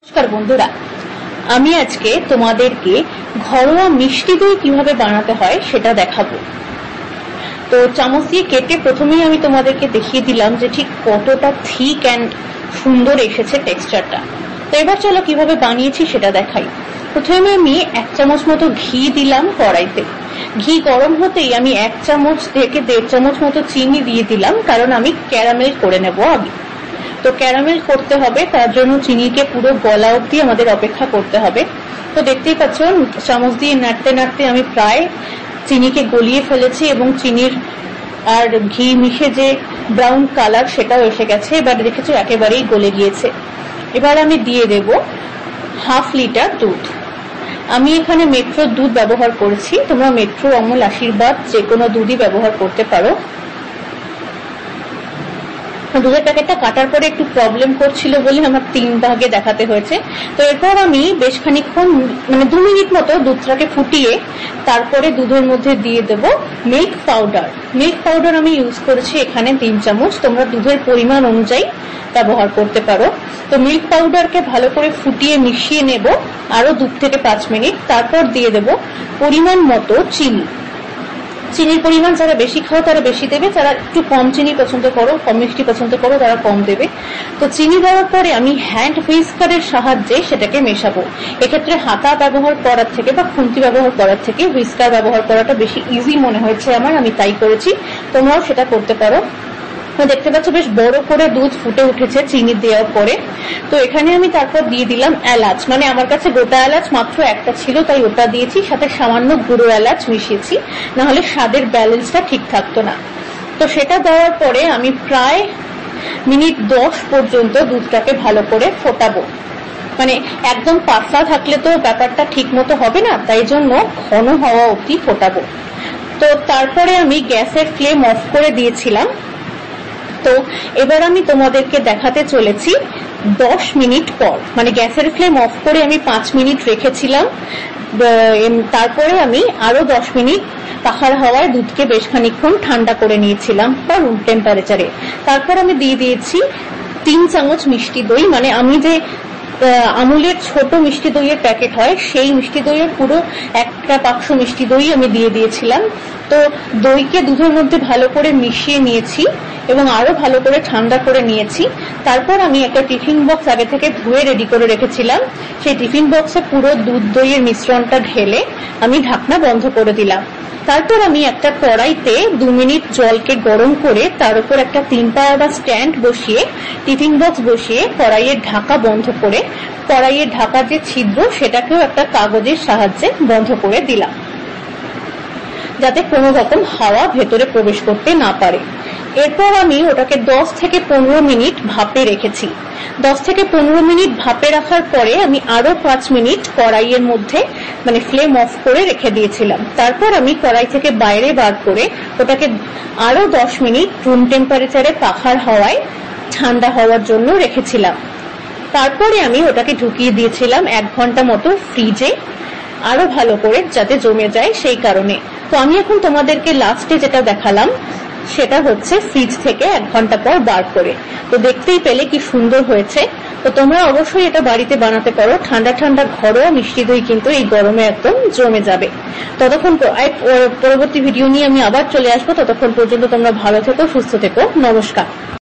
নমস্কার বন্ধুরা, আমি আজকে তোমাদেরকে ঘরোয়া মিষ্টি দই কিভাবে বানাতে হয় সেটা দেখাবো। তো চামচ দিয়ে কেটে প্রথমেই আমি তোমাদেরকে দেখিয়ে দিলাম যে ঠিক কতটা থিক অ্যান্ড সুন্দর এসেছে টেক্সচারটা। তো এবার চলো কিভাবে বানিয়েছি সেটা দেখাই। প্রথমে আমি 1 চামচ মতো ঘি দিলাম কড়াইতে। ঘি গরম হতেই আমি 1 চামচ থেকে 1.5 চামচ মতো চিনি দিয়ে দিলাম, কারণ আমি ক্যারামেল করে নেব আগে। তো ক্যারামেল করতে হবে, তার জন্য চিনিকে পুরো গলা অবধি আমাদের অপেক্ষা করতে হবে। তো দেখতেই পাচ্ছ চামচ দিয়ে নাড়তে নাড়তে আমি প্রায় চিনিকে গলিয়ে ফেলেছি এবং চিনির আর ঘি মিশে যে ব্রাউন কালার সেটাও এসে গেছে। এবার দেখেছো একেবারেই গলে গিয়েছে। এবার আমি দিয়ে দেব 1/2 লিটার দুধ। আমি এখানে মেট্রোর দুধ ব্যবহার করেছি, তোমরা মেট্রো, আমুল, আশীর্বাদ যে কোনো দুধই ব্যবহার করতে পারো। দুধের প্যাকেটটা কাটার পরে একটু প্রবলেম করছিল বলে আমার 3 ভাগে দেখাতে হয়েছে। তো এরপর আমি বেশ খানিকক্ষণ 2 মিনিট মতো দুধটাকে ফুটিয়ে তারপরে দুধের মধ্যে দিয়ে দেব মিল্ক পাউডার। মিল্ক পাউডার আমি ইউজ করেছি এখানে 3 চামচ, তোমরা দুধের পরিমাণ অনুযায়ী ব্যবহার করতে পারো। তো মিল্ক পাউডারকে ভালো করে ফুটিয়ে মিশিয়ে নেব আরো 2 থেকে 5 মিনিট। তারপর দিয়ে দেব পরিমাণ মতো চিনি। চিনির পরিমাণ যারা বেশি খাও তারা বেশি দেবে, যারা একটু কম চিনি পছন্দ করো, কম মিষ্টি পছন্দ করো তারা কম দেবে। তো চিনি দেওয়ার পরে আমি হ্যান্ড হুইস্কারের সাহায্যে সেটাকে মেশাবো। এক্ষেত্রে হাতা ব্যবহার করার থেকে বা খুন্তি ব্যবহার করার থেকে হুইস্কার ব্যবহার করাটা বেশি ইজি মনে হয়েছে আমার, আমি তাই করেছি। তোমরাও সেটা করতে পারো। দেখতে পাচ্ছ বেশ বড় করে দুধ ফুটে উঠেছে চিনি দেওয়ার পরে। তো এখানে আমি তারপর দিয়ে দিলাম এলাচ, আমার কাছে গোটা এলাচ মাত্র একটা ছিল তাই ওটা দিয়েছি, সাথে সামান্য গুঁড়ো এলাচ মিশিয়েছি, না হলে স্বাদের ব্যালেন্সটা ঠিক থাকতো না। তো সেটা দেওয়ার পরে আমি প্রায় মিনিট 10 পর্যন্ত দুধটাকে ভালো করে ফোটাবো। একদম পাতলা থাকলে তো ব্যাপারটা ঠিক মতো হবে না, তাই জন্য ঘন হওয়া অবধি ফোটাবো। তো তারপরে আমি গ্যাসের ফ্লেম অফ করে দিয়েছিলাম। তো এবার আমি তোমাদেরকে দেখাতে চলেছি 10 মিনিট পর, গ্যাসের ফ্লেম অফ করে আমি 5 মিনিট রেখেছিলাম। তারপরে আমি আরো 10 মিনিট পাখার হাওয়ায় দুধকে বেশ খানিকক্ষণ ঠান্ডা করে নিয়েছিলাম বা রুম টেম্পারেচারে। তারপর আমি দিয়ে দিয়েছি 3 চামচ মিষ্টি দই, আমি যে আমুলের ছোট মিষ্টি দইয়ের প্যাকেট হয় সেই মিষ্টি দইয়ের পুরো একটা বাক্স মিষ্টি দই আমি দিয়ে দিয়েছিলাম। তো দইকে দুধের মধ্যে ভালো করে মিশিয়ে নিয়েছি এবং আরো ভালো করে ঠান্ডা করে নিয়েছি। তারপর আমি একটা টিফিন বক্স আগে থেকে ধুয়ে রেডি করে রেখেছিলাম, সেই টিফিন বক্সে পুরো দুধ দইয়ের মিশ্রণটা ঢেলে আমি ঢাকনা বন্ধ করে দিলাম। তারপর আমি একটা কড়াইতে 2 মিনিট জলকে গরম করে তার উপর একটা 3 পায়া বা স্ট্যান্ড বসিয়ে টিফিন বক্স বসিয়ে কড়াইয়ের ঢাকা বন্ধ করে কড়াইয়ের ঢাকার যে ছিদ্র সেটাকেও একটা কাগজের সাহায্যে বন্ধ করে দিলাম, যাতে কোনো রকম হাওয়া ভেতরে প্রবেশ করতে না পারে। এরপর আমি ওটাকে 10 থেকে 15 মিনিট ভাপে রেখেছি। 10 থেকে 15 মিনিট ভাপে রাখার পরে আমি আরো 5 মিনিট কড়াইয়ের মধ্যে ফ্লেম অফ করে রেখে দিয়েছিলাম। তারপর আমি কড়াই থেকে বাইরে বার করে ওটাকে আরো 10 মিনিট রুম টেম্পারেচারে পাখার হাওয়ায় ঠান্ডা হওয়ার জন্য রেখেছিলাম। তারপরে আমি ওটাকে ঢুকিয়ে দিয়েছিলাম 1 ঘন্টা মতো ফ্রিজে, আরো ভালো করে যাতে জমে যায় সেই কারণে। তো আমি এখন তোমাদেরকে লাস্টে যেটা দেখালাম সেটা হচ্ছে ফ্রিজ থেকে 1 ঘন্টা পর বার করে। তো দেখতেই পেলে কি সুন্দর হয়েছে। তো তোমরা অবশ্যই এটা বাড়িতে বানাতে পারো। ঠান্ডা ঠান্ডা ঘরোয়া মিষ্টি দই কিন্তু এই গরমে একদম জমে যাবে। ততক্ষণ পরবর্তী ভিডিও নিয়ে আমি আবার চলে আসবো। ততক্ষণ পর্যন্ত তোমরা ভালো থেকো, সুস্থ থেকো। নমস্কার।